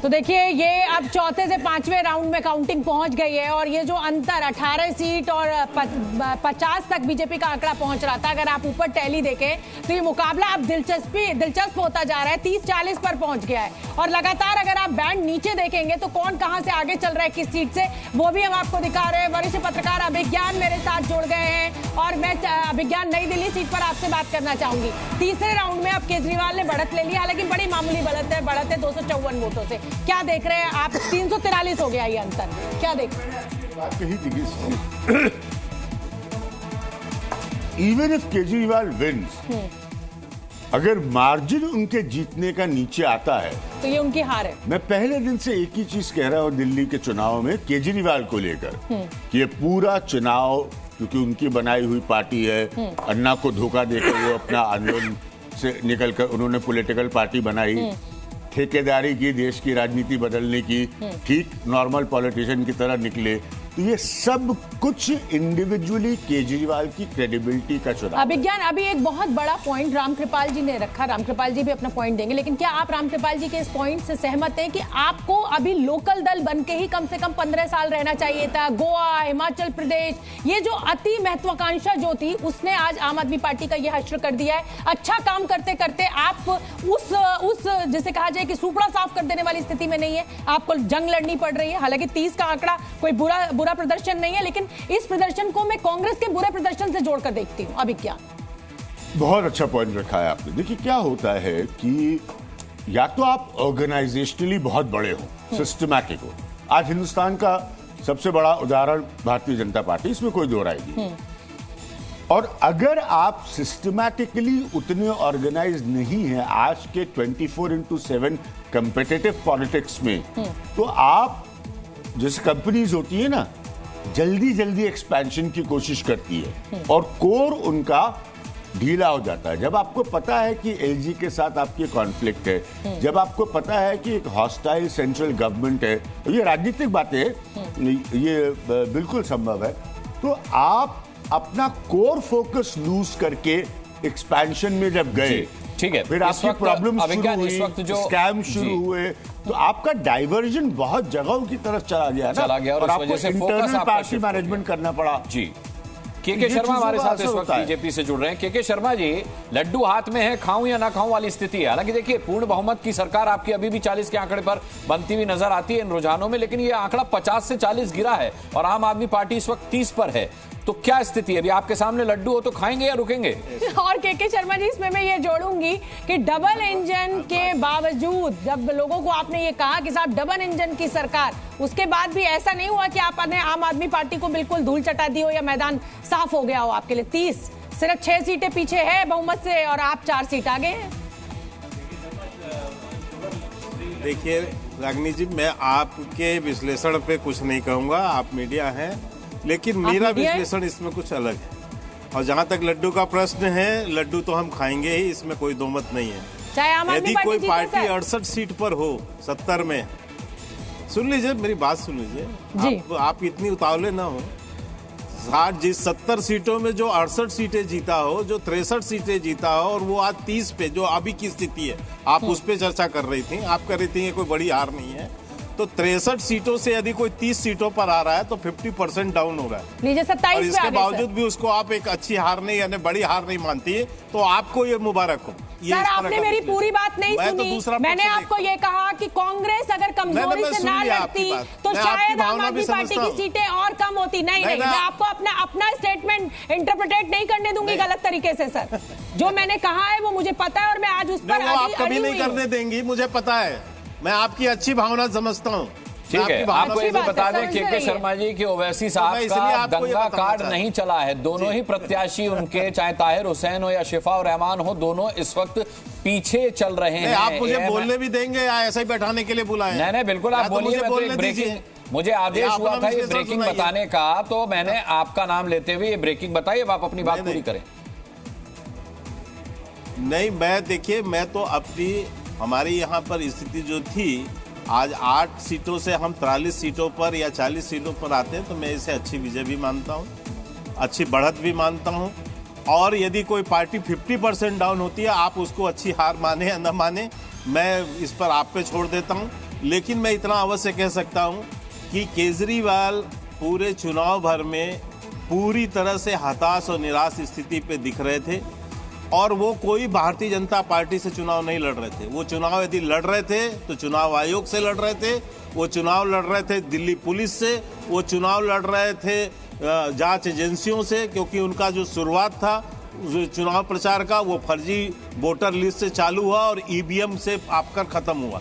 तो देखिए ये अब चौथे से पांचवें राउंड में काउंटिंग पहुंच गई है और ये जो अंतर 18 सीट और 50 तक बीजेपी का आंकड़ा पहुंच रहा था, अगर आप ऊपर टैली देखें तो ये मुकाबला अब दिलचस्प होता जा रहा है। 30-40 पर पहुंच गया है और लगातार अगर आप बैंड नीचे देखेंगे तो कौन कहां से आगे चल रहा है किस सीट से, वो भी हम आपको दिखा रहे हैं। वरिष्ठ पत्रकार अभिज्ञान मेरे साथ जुड़ गए हैं और मैं अभिज्ञान नई दिल्ली सीट पर आपसे बात करना चाहूंगी। तीसरे राउंड में अब केजरीवाल ने बढ़त ले ली, हालांकि बड़ी मामूली बढ़त है 254 वोटों से। क्या देख रहे हैं आप? 343 हो गया ये अंतर, क्या देख रहे हैं? बात कही थी इवन इफ केजरीवाल विन्स, अगर मार्जिन उनके जीतने का नीचे आता है तो ये उनकी हार है। मैं पहले दिन से एक ही चीज कह रहा हूं दिल्ली के चुनाव में केजरीवाल को लेकर कि ये पूरा चुनाव, क्योंकि उनकी बनाई हुई पार्टी है, अन्ना को धोखा देकर वो अपना आंदोलन से निकलकर उन्होंने पॉलिटिकल पार्टी बनाई, ठेकेदारी की, देश की राजनीति बदलने की, ठीक नॉर्मल पॉलिटिशियन की तरह निकले। तो ये सब कुछ इंडिविजुअली केजरीवाल की क्रेडिबिलिटी का चुनाव। अभिज्ञान, अभी एक बहुत बड़ा पॉइंट रामकृपाल जी ने रखा, रामकृपाल जी भी अपना पॉइंट देंगे, लेकिन क्या आप रामकृपाल जी के इस पॉइंट से सहमत हैं कि आपको अभी लोकल दल बन के ही कम से कम 15 साल रहना चाहिए था? गोवा, हिमाचल प्रदेश, ये जो अति महत्वाकांक्षा जो थी उसने आज आम आदमी पार्टी का ये हश्र कर दिया है। अच्छा काम करते करते आप उस जिसे कहा जाए कि सुपड़ा साफ कर देने वाली स्थिति में नहीं है, आपको जंग लड़नी पड़ रही है। हालांकि 30 का आंकड़ा कोई बुरा प्रदर्शन नहीं है, लेकिन इस प्रदर्शन को मैं कांग्रेस के बुरे प्रदर्शन से जोड़कर देखती हूं। अभिज्ञान, बहुत अच्छा पॉइंट रखा है आपने। देखिए क्या होता है कि या तो आप ऑर्गेनाइजेशनली बहुत बड़े हो, सिस्टमैटिक हो। आज हिंदुस्तान का सबसे बड़ा उदाहरण भारतीय जनता पार्टी, इसमें कोई दो राय नहीं। और अगर आप सिस्टमैटिकली उतने ऑर्गेनाइज नहीं है आज के 24/7 कम्पिटिटिव पॉलिटिक्स में, तो आप जैसे कंपनीज होती है ना, जल्दी एक्सपेंशन की कोशिश करती है और कोर उनका ढीला हो जाता है। जब आपको पता है कि एलजी के साथ आपकी कॉन्फ्लिक्ट है, जब आपको पता है कि एक हॉस्टाइल सेंट्रल गवर्नमेंट है, ये राजनीतिक बातें, ये बिल्कुल संभव है, तो आप अपना कोर फोकस लूज करके एक्सपेंशन में जब गए, ठीक है, फिर आपकी प्रॉब्लम शुरू हुई, स्कैम शुरू हुए, तो आपका डाइवर्जन बहुत जगहों की तरफ चला गया और आपको इंटरनल पार्टी मैनेजमेंट करना पड़ा। जी, के शर्मा हमारे साथ इस वक्त बीजेपी से जुड़ रहे हैं। के शर्मा जी, लड्डू हाथ में है, खाऊं या ना खाऊं वाली स्थिति है। हालांकि देखिए पूर्ण बहुमत की सरकार आपकी अभी भी 40 के आंकड़े पर बनती हुई नजर आती है इन रुझानों में, लेकिन ये आंकड़ा 50 से 40 गिरा है और आम आदमी पार्टी इस वक्त 30 पर है। तो क्या स्थिति है? अभी आपके सामने लड्डू हो तो खाएंगे या रुकेंगे? और के शर्मा जी, इसमें मैं ये जोड़ूंगी कि डबल इंजन के बावजूद जब लोगों को आपने ये कहा कि साहब डबल इंजन की सरकार, उसके बाद भी ऐसा नहीं हुआ कि आपने आम आदमी पार्टी को बिल्कुल धूल चटा दी हो या मैदान साफ हो गया हो आपके लिए। 30 सिर्फ 6 सीटें पीछे है बहुमत से और आप 4 सीट आगे हैं। देखिए रागिनी जी, मैं आपके विश्लेषण पे कुछ नहीं कहूंगा, आप मीडिया हैं, लेकिन मेरा विश्लेषण इसमें कुछ अलग है। और जहां तक लड्डू का प्रश्न है, लड्डू तो हम खाएंगे ही, इसमें कोई दो मत नहीं है। यदि कोई पार्टी 68 सीट पर हो 70 में, सुन लीजिए मेरी बात, सुन लीजिए, आप इतनी उतावले ना हो। 70 सीटों में जो 68 सीटें जीता हो, जो 63 सीटें जीता हो, और वो आज 30 पे जो अभी की स्थिति है, आप उस पे चर्चा कर रही थी, आप कर रही थी कि कोई बड़ी हार नहीं है, तो 63 सीटों से यदि कोई 30 सीटों पर आ रहा है तो 50% डाउन हो रहा है। लीजिए 27 और इसके बावजूद भी उसको आप एक अच्छी हार नहीं, यानी बड़ी हार नहीं मानती है, तो आपको ये मुबारक हो। सर, आपने मेरी पूरी बात नहीं सुनी। मैंने आपको ये कहा कि कांग्रेस अगर कमजोरी से ना लड़ती तो शायद आम आदमी पार्टी की सीटें और कम होती। नहीं, मैं आपको अपना स्टेटमेंट इंटरप्रेट नहीं करने दूंगी गलत तरीके से। सर, जो मैंने कहा है वो मुझे पता है और मैं आज उस पर आप कभी नहीं करने देंगी, मुझे पता है, मैं आपकी अच्छी भावना समझता हूँ। ठीक है, आपको ये भी बता दें के शर्मा जी कि ओवैसी साहब का दंगा कार्ड नहीं चला है। दोनों ही प्रत्याशी उनके, चाहे ताहिर हुसैन हो या शिफा और रहमान हो, दोनों इस वक्त पीछे चल रहे हैं। आप मुझे बोलने भी देंगे या ऐसा ही बैठाने के लिए बुलाए? नहीं, बिल्कुल आप बोलिए। मुझे आदेश हुआ था ये ब्रेकिंग बताने का, तो मैंने आपका नाम लेते हुए ये ब्रेकिंग बताई। अब आप अपनी बात पूरी करें। नहीं, मैं देखिए, मैं तो अपनी, हमारी यहाँ पर स्थिति जो थी, आज 8 सीटों से हम 43 सीटों पर या 40 सीटों पर आते हैं, तो मैं इसे अच्छी विजय भी मानता हूँ, अच्छी बढ़त भी मानता हूँ। और यदि कोई पार्टी 50% डाउन होती है, आप उसको अच्छी हार माने या न माने, मैं इस पर आप पे छोड़ देता हूँ। लेकिन मैं इतना अवश्य कह सकता हूं कि केजरीवाल पूरे चुनाव भर में पूरी तरह से हताश और निराश स्थिति पे दिख रहे थे और वो कोई भारतीय जनता पार्टी से चुनाव नहीं लड़ रहे थे। वो चुनाव यदि लड़ रहे थे तो चुनाव आयोग से लड़ रहे थे, वो चुनाव लड़ रहे थे दिल्ली पुलिस से, वो चुनाव लड़ रहे थे जांच एजेंसियों से, क्योंकि उनका जो शुरुआत था चुनाव प्रचार का वो फर्जी वोटर लिस्ट से चालू हुआ और ईवीएम से आपकर खत्म हुआ।